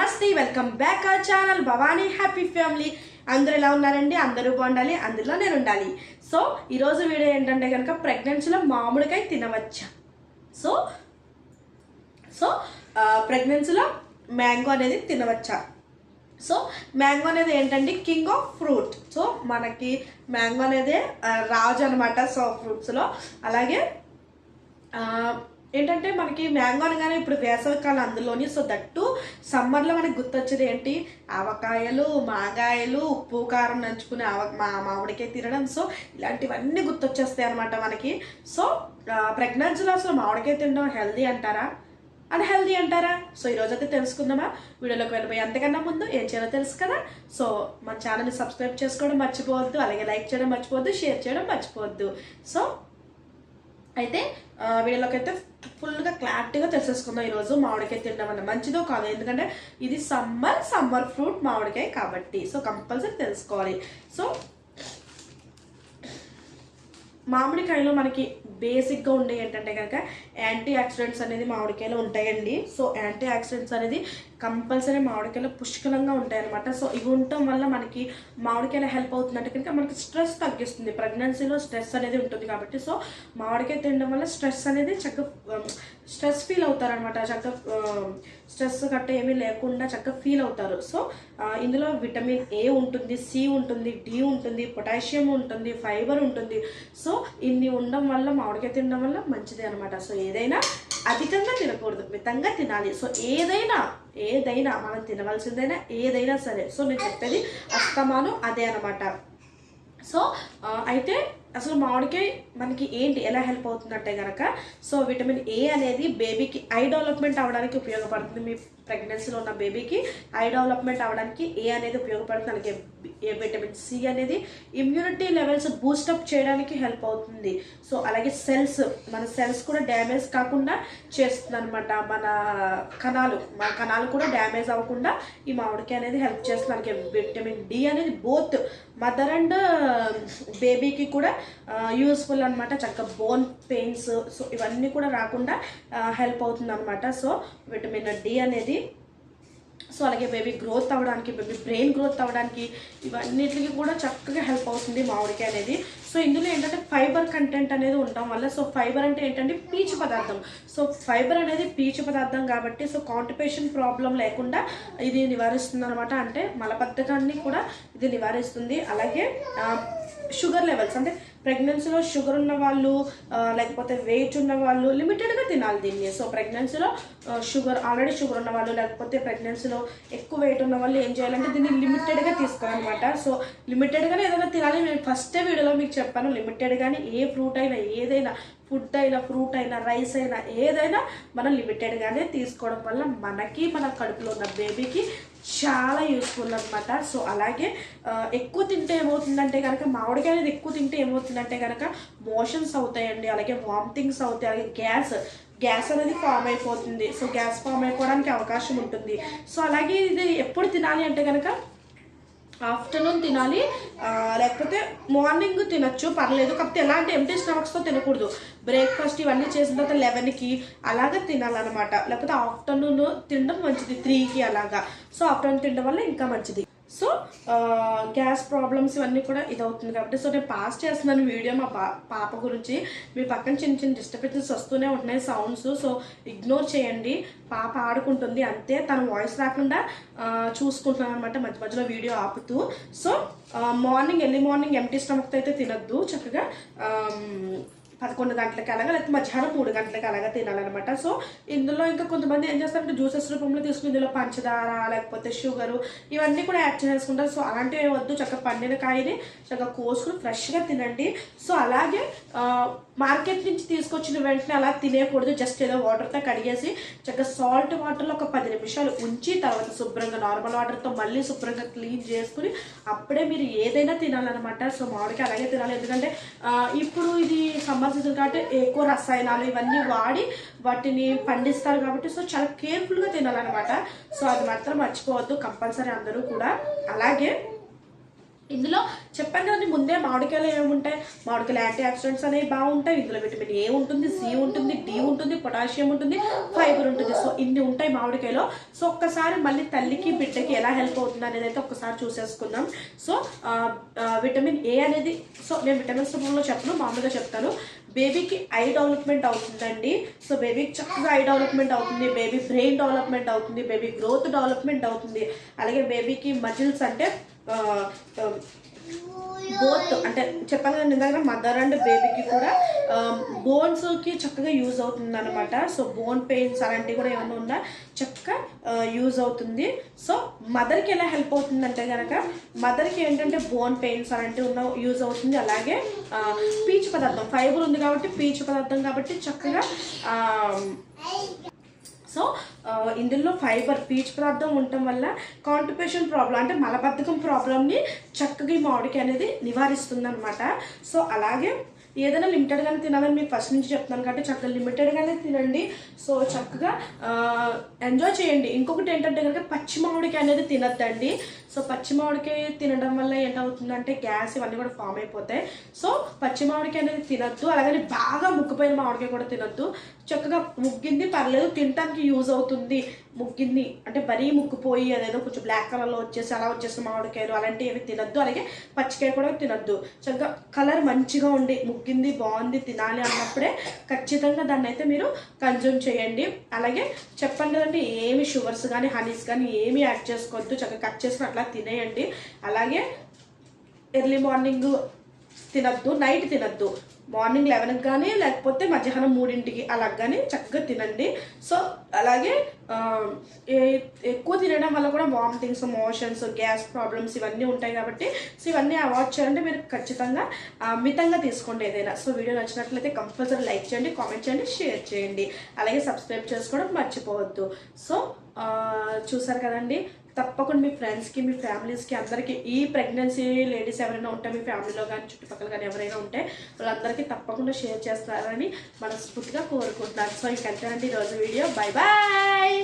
నమస్తే, welcome back our channel Bhavani happy family. అందరూ ఎలా ఉన్నారండి? అందరూ బాగుండాలి, అందులో నేను ఉండాలి. సో ఈరోజు వీడియో ఏంటంటే కనుక ప్రెగ్నెన్సీలో మామిడికాయ తినవచ్చా. సో సో ప్రెగ్నెన్సీలో మ్యాంగో అనేది తినవచ్చా. సో మ్యాంగో అనేది ఏంటంటే కింగ్ ఆఫ్ ఫ్రూట్. సో మనకి మ్యాంగో అనేది రాజు అనమాట. సో ఫ్రూట్స్లో అలాగే ఏంటంటే మనకి మ్యాంగో అనగానే ఇప్పుడు వేసవికాలం అందులోని. సో దట్టు సమ్మర్లో మనకి గుర్తొచ్చేది ఏంటి? ఆవకాయలు, మాగాయలు, ఉప్పు కారం నంచుకుని మామిడికాయ తినడం. సో ఇలాంటివన్నీ గుర్తొచ్చేస్తాయి అనమాట మనకి. సో ప్రెగ్నెన్సీలో అసలు మామిడికాయ తినడం హెల్దీ అంటారా, అన్హెల్దీ అంటారా? సో ఈరోజు అయితే తెలుసుకుందామా. వీడియోలోకి వెళ్ళిపోయి అంతకన్నా ముందు ఏం చేయాలో తెలుసు కదా. సో మన ఛానల్ని సబ్స్క్రైబ్ చేసుకోవడం మర్చిపోవద్దు, అలాగే లైక్ చేయడం మర్చిపోవద్దు, షేర్ చేయడం మర్చిపోవద్దు. సో అయితే వీడియోలోకి అయితే ఫుల్గా క్లారిటీగా తెలిసేసుకుందాం ఈరోజు మామిడికాయ తినడం అన్న మంచిదో కాదు. ఎందుకంటే ఇది సమ్మర్ ఫ్రూట్ మామిడికాయ కాబట్టి సో కంపల్సరీ తెలుసుకోవాలి. సో మామిడికాయలో మనకి బేసిక్గా ఉండే ఏంటంటే కనుక యాంటీ ఆక్సిడెంట్స్ అనేది మామిడికాయలో ఉంటాయండి. సో యాంటీ ఆక్సిడెంట్స్ అనేది కంపల్సరీ మామిడికాయలో పుష్కలంగా ఉంటాయి అనమాట. సో ఇవి ఉండటం వల్ల మనకి మామిడికాయలో హెల్ప్ అవుతుందంటే కనుక మనకి స్ట్రెస్ తగ్గిస్తుంది. ప్రెగ్నెన్సీలో స్ట్రెస్ అనేది ఉంటుంది కాబట్టి సో మామిడికాయ తినడం వల్ల స్ట్రెస్ అనేది స్ట్రెస్ ఫీల్ అవుతారనమాట. స్ట్రెస్ గట్ట ఏమీ లేకుండా చక్కగా ఫీల్ అవుతారు. సో ఇందులో విటమిన్ ఏ ఉంటుంది, సి ఉంటుంది, డి ఉంటుంది, పొటాషియం ఉంటుంది, ఫైబర్ ఉంటుంది. సో ఇన్ని ఉండడం వల్ల మామిడికాయ తినడం వల్ల మంచిదే అనమాట. సో ఏదైనా అధికంగా తినకూడదు, మితంగా తినాలి. సో ఏదైనా మనం తినవలసిందైనా ఏదైనా సరే. సో నేను చెప్పేది అస్తమానం అదే అనమాట. సో అయితే అసలు మామిడికాయ మనకి ఏంటి ఎలా హెల్ప్ అవుతుందంటే కనుక సో విటమిన్ ఏ అనేది బేబీకి ఐ డెవలప్మెంట్ అవ్వడానికి ఉపయోగపడుతుంది. మీ ప్రెగ్నెన్సీలో ఉన్న బేబీకి ఐ డెవలప్మెంట్ అవ్వడానికి ఏ అనేది ఉపయోగపడుతుంది. అలాగే విటమిన్ సి అనేది ఇమ్యూనిటీ లెవెల్స్ బూస్టప్ చేయడానికి హెల్ప్ అవుతుంది. సో అలాగే మన సెల్స్ కూడా డ్యామేజ్ కాకుండా చేస్తుంది అనమాట. మన కణాలు కూడా డ్యామేజ్ అవ్వకుండా ఈ మామిడికాయ అనేది హెల్ప్ చేస్తుంది. అలాగే విటమిన్ డి అనేది బోత్ మదర్ అండ్ బేబీకి కూడా యూస్ఫుల్ అనమాట. చక్కగా బోన్ పెయిన్స్ సో ఇవన్నీ కూడా రాకుండా హెల్ప్ అవుతుంది అనమాట. సో విటమిన్ డి అనేది సో అలాగే బేబీ గ్రోత్ అవ్వడానికి, బేబీ బ్రెయిన్ గ్రోత్ అవ్వడానికి ఇవన్నిటికి కూడా చక్కగా హెల్ప్ అవుతుంది మామిడికాయ అనేది. సో ఇందులో ఏంటంటే ఫైబర్ కంటెంట్ అనేది ఉండటం వల్ల సో ఫైబర్ అంటే ఏంటంటే పీచు పదార్థం. సో ఫైబర్ అనేది పీచు పదార్థం కాబట్టి సో కాన్స్టిపేషన్ ప్రాబ్లం లేకుండా ఇది నివారిస్తుంది అనమాట. అంటే మలబద్ధకాన్ని కూడా ఇది నివారిస్తుంది. అలాగే షుగర్ లెవెల్స్ అంటే ప్రెగ్నెన్సీలో షుగర్ ఉన్న వాళ్ళు లేకపోతే వెయిట్ ఉన్న వాళ్ళు లిమిటెడ్గా తినాలి దీన్ని. సో ప్రెగ్నెన్సీలో ఆల్రెడీ షుగర్ ఉన్న వాళ్ళు లేకపోతే ప్రెగ్నెన్సీలో ఎక్కువ వెయిట్ ఉన్న వాళ్ళు ఏం చేయాలంటే దీన్ని లిమిటెడ్గా తీసుకోవాలన్నమాట. సో లిమిటెడ్గానే ఏదైనా తినాలి. నేను ఫస్ట్ వీడియోలో మీకు చెప్పాను లిమిటెడ్గానే ఏ ఫ్రూట్ అయినా ఏదైనా ఫుడ్ అయినా ఫ్రూట్ అయినా రైస్ అయినా ఏదైనా మనం లిమిటెడ్గానే తీసుకోవడం వల్ల మనకి మన కడుపులో ఉన్న బేబీకి చాలా యూస్ఫుల్ అనమాట. సో అలాగే ఎక్కువ తింటే ఏమవుతుందంటే కనుక మామిడికాయ అనేది ఎక్కువ తింటే ఏమవుతుందంటే కనుక మోషన్స్ అవుతాయండి, అలాగే వామిటింగ్స్ అవుతాయి, అలాగే గ్యాస్ అనేది ఫామ్ అయిపోతుంది. సో గ్యాస్ ఫామ్ అయిపోవడానికి అవకాశం ఉంటుంది. సో అలాగే ఇది ఎప్పుడు తినాలి అంటే కనుక ఆఫ్టర్నూన్ తినాలి, లేకపోతే మార్నింగ్ తినచ్చు పర్లేదు. కాకపోతే ఎలాంటి ఎంటీ స్టమక్స్తో తినకూడదు. బ్రేక్ఫాస్ట్ ఇవన్నీ చేసిన తర్వాత 11కి అలాగా తినాలన్నమాట. లేకపోతే ఆఫ్టర్నూన్ తినడం మంచిది 3కి అలాగా. సో ఆఫ్టర్నూన్ తినడం వల్ల ఇంకా మంచిది. సో గ్యాస్ ప్రాబ్లమ్స్ ఇవన్నీ కూడా ఇది అవుతుంది కాబట్టి సో నేను పాస్ చేస్తున్నాను వీడియో మా పాప గురించి. మీ పక్కన చిన్న డిస్టర్బెన్సెస్ వస్తూనే ఉంటున్నాయి సౌండ్స్. సో ఇగ్నోర్ చేయండి. పాప ఆడుకుంటుంది అంతే, తన వాయిస్ రాకుండా చూసుకుంటున్నాను అనమాట మధ్య మధ్యలో వీడియో ఆపుతూ. సో ఎర్లీ మార్నింగ్ ఎంటీ స్టమక్తో అయితే తినద్దు. చక్కగా 11 గంటలకి అలాగా లేకపోతే మధ్యాహ్నం 3 గంటలకి అలాగా తినాలన్నమాట. సో ఇందులో ఇంకా కొంతమంది ఏం చేస్తారంటే జ్యూసెస్ రూపంలో తీసుకుని ఇందులో పంచదార లేకపోతే షుగరు ఇవన్నీ కూడా యాడ్ చేసుకుంటారు. సో అలాంటివి వద్దు. చక్కగా పండిన కాయని చక్కగా కోసుకుని ఫ్రెష్గా తినండి. సో అలాగే మార్కెట్ నుంచి తీసుకొచ్చిన వెంటనే అలా తినేయకూడదు. జస్ట్ ఏదో వాటర్తో కడిగేసి చక్కగా సాల్ట్ వాటర్లో ఒక 10 నిమిషాలు ఉంచి తర్వాత శుభ్రంగా నార్మల్ వాటర్తో మళ్ళీ శుభ్రంగా క్లీన్ చేసుకుని అప్పుడే మీరు ఏదైనా తినాలన్నమాట. సో మామిడికాయ అలాగే తినాలి. ఎందుకంటే ఇప్పుడు ఇది సమ్మర్ సీజన్ కాబట్టి ఎక్కువ రసాయనాలు ఇవన్నీ వాడి వాటిని పండిస్తారు కాబట్టి సో చాలా కేర్ఫుల్గా తినాలన్నమాట. సో అది మాత్రం మర్చిపోవద్దు కంపల్సరీ అందరూ కూడా. అలాగే ఇందులో చెప్పాను కదండి ముందే మామిడికాయలు ఏముంటాయి, మామిడికాయలు యాంటీ ఆక్సిడెంట్స్ అనేవి బాగుంటాయి. ఇందులో విటమిన్ ఏ ఉంటుంది, సి ఉంటుంది, డి ఉంటుంది, పొటాషియం ఉంటుంది, ఫైబర్ ఉంటుంది. సో ఇన్ని ఉంటాయి మామిడికాయలో. సో ఒక్కసారి మళ్ళీ తల్లికి బిడ్డకి ఎలా హెల్ప్ అవుతుంది అనేది అయితే ఒక్కసారి చూసేసుకుందాం. సో విటమిన్ ఏ అనేది, సో నేను విటమిన్స్ రూపంలో చెప్పను, మామూలుగా చెప్తాను. బేబీకి ఐ డెవలప్మెంట్ అవుతుందండి. సో బేబీకి చక్కగా ఐ డెవలప్మెంట్ అవుతుంది, బేబీ బ్రెయిన్ డెవలప్మెంట్ అవుతుంది, బేబీ గ్రోత్ డెవలప్మెంట్ అవుతుంది. అలాగే బేబీకి మజిల్స్ అంటే బోత్ అంటే చెప్పాను కదా ఇందాక మదర్ అండ్ బేబీకి కూడా బోన్స్కి చక్కగా యూజ్ అవుతుంది అనమాట. సో బోన్ పెయిన్స్ అలాంటివి కూడా ఏమైనా ఉన్నా చక్కగా యూజ్ అవుతుంది. సో మదర్కి ఎలా హెల్ప్ అవుతుంది అంటే కనుక మదర్కి ఏంటంటే బోన్ పెయిన్స్ అలాంటివి ఉన్న యూజ్ అవుతుంది. అలాగే పీచు పదార్థం ఫైబర్ ఉంది కాబట్టి పీచు పదార్థం కాబట్టి చక్కగా సో ఇందులో ఫైబర్ పీచు పదార్థం ఉండటం వల్ల కాన్స్టిపేషన్ ప్రాబ్లం అంటే మలబద్ధకం ప్రాబ్లమ్ని చక్కగా ఈ మామిడికాయ అనేది నివారిస్తుంది అనమాట. సో అలాగే ఏదైనా లిమిటెడ్గానే తినాలని మీకు ఫస్ట్ నుంచి చెప్తున్నాను కాబట్టి చక్కగా లిమిటెడ్గానే తినండి. సో చక్కగా ఎంజాయ్ చేయండి. ఇంకొకటి ఏంటంటే కనుక పచ్చి మామిడికాయ అనేది తినద్దండి. సో పచ్చి మామిడికాయ తినడం వల్ల ఏంటవుతుందంటే గ్యాస్ ఇవన్నీ కూడా ఫామ్ అయిపోతాయి. సో పచ్చి మామిడికాయ అనేది తినద్దు. అలాగే బాగా ముగ్గిపోయిన మామిడికాయ కూడా తినద్దు. చక్కగా ముగ్గింది పర్లేదు, తినడానికి యూజ్ అవుతుంది. ముగ్గింది అంటే మరీ ముగ్గిపోయి అదేదో కొంచెం బ్లాక్ కలర్లో వచ్చేసి అలా వచ్చేసిన మామిడికాయలు అలాంటివి ఏవి తినద్దు. అలాగే పచ్చికాయ కూడా తినద్దు. చక్కగా కలర్ మంచిగా ఉండి ముగ్గింది బాగుంది తినాలి అన్నప్పుడే ఖచ్చితంగా దాన్ని అయితే మీరు కన్జ్యూమ్ చేయండి. అలాగే చెప్పండి కదండి ఏమి షుగర్స్ కానీ హనీస్ కానీ ఏమి యాడ్ చేసుకోవద్దు. చక్కగా కట్ చేసుకుని అట్లా తినేయండి. అలాగే ఎర్లీ మార్నింగ్ తినద్దు, నైట్ తినద్దు. మార్నింగ్ 11కి కానీ లేకపోతే మధ్యాహ్నం 3ంటికి అలా కానీ చక్కగా తినండి. సో అలాగే ఎక్కువ తినడం వల్ల కూడా వామిటింగ్స్, మోషన్స్, గ్యాస్ ప్రాబ్లమ్స్ ఇవన్నీ ఉంటాయి కాబట్టి సో ఇవన్నీ అవాయిడ్ చేయాలంటే మీరు ఖచ్చితంగా మితంగా తీసుకోండి ఏదైనా. సో వీడియో నచ్చినట్లయితే కంపల్సరీ లైక్ చేయండి, కామెంట్ చేయండి, షేర్ చేయండి. అలాగే సబ్స్క్రైబ్ చేసుకోవడం మర్చిపోవద్దు. సో చూసారు కదండి, తప్పకుండా మీ ఫ్రెండ్స్కి మీ ఫ్యామిలీస్కి అందరికీ ఈ ప్రెగ్నెన్సీ లేడీస్ ఎవరైనా ఉంటే మీ ఫ్యామిలీలో కానీ చుట్టుపక్కల కానీ ఎవరైనా ఉంటే వాళ్ళందరికీ తప్పకుండా షేర్ చేస్తారని మనస్ఫూర్తిగా కోరుకుంటున్నాను. సో ఇంకంతేనండి ఈరోజు వీడియో. Bye bye.